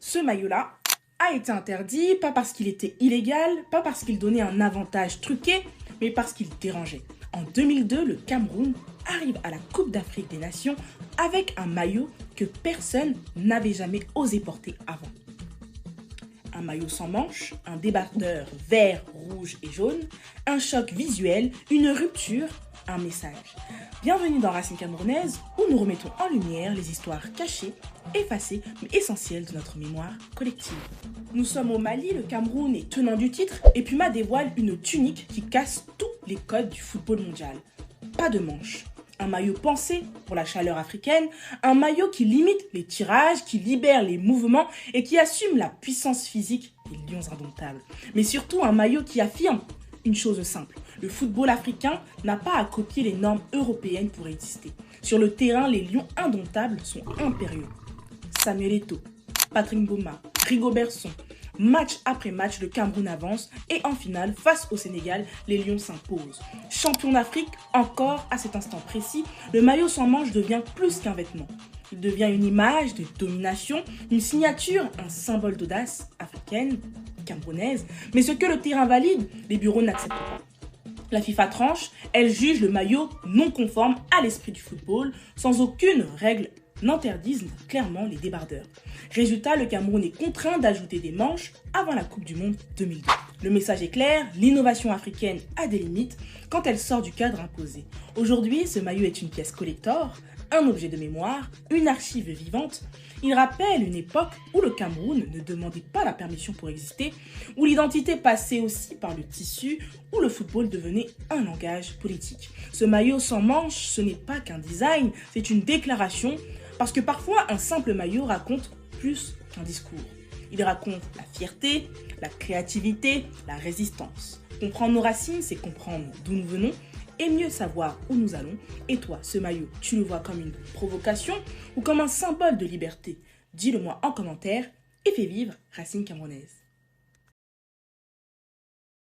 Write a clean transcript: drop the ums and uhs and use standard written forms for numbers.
Ce maillot-là a été interdit, pas parce qu'il était illégal, pas parce qu'il donnait un avantage truqué, mais parce qu'il dérangeait. En 2002, le Cameroun arrive à la Coupe d'Afrique des Nations avec un maillot que personne n'avait jamais osé porter avant. Un maillot sans manches, un débardeur vert, rouge et jaune, un choc visuel, une rupture, un message. Bienvenue dans Racine Camerounaise, où nous remettons en lumière les histoires cachées, effacées, mais essentielles de notre mémoire collective. Nous sommes au Mali, le Cameroun est tenant du titre, et Puma dévoile une tunique qui casse tous les codes du football mondial. Pas de manches. Un maillot pensé pour la chaleur africaine, un maillot qui limite les tirages, qui libère les mouvements et qui assume la puissance physique des lions indomptables. Mais surtout un maillot qui affirme une chose simple. Le football africain n'a pas à copier les normes européennes pour exister. Sur le terrain, les lions indomptables sont impérieux. Samuel Eto'o, Patrick Mboma, Rigobert Song. Match après match, le Cameroun avance et en finale, face au Sénégal, les Lions s'imposent. Champion d'Afrique, encore à cet instant précis, le maillot sans manches devient plus qu'un vêtement. Il devient une image de domination, une signature, un symbole d'audace africaine, camerounaise. Mais ce que le terrain valide, les bureaux n'acceptent pas. La FIFA tranche, elle juge le maillot non conforme à l'esprit du football, sans aucune règle n'interdisent clairement les débardeurs. Résultat, le Cameroun est contraint d'ajouter des manches avant la Coupe du Monde 2002. Le message est clair, l'innovation africaine a des limites quand elle sort du cadre imposé. Aujourd'hui, ce maillot est une pièce collector, un objet de mémoire, une archive vivante. Il rappelle une époque où le Cameroun ne demandait pas la permission pour exister, où l'identité passait aussi par le tissu, où le football devenait un langage politique. Ce maillot sans manches, ce n'est pas qu'un design, c'est une déclaration, parce que parfois un simple maillot raconte plus qu'un discours. Il raconte la fierté, la créativité, la résistance. Comprendre nos racines, c'est comprendre d'où nous venons et mieux savoir où nous allons. Et toi, ce maillot, tu le vois comme une provocation ou comme un symbole de liberté? Dis-le moi en commentaire et fais vivre Racine Camerounaise.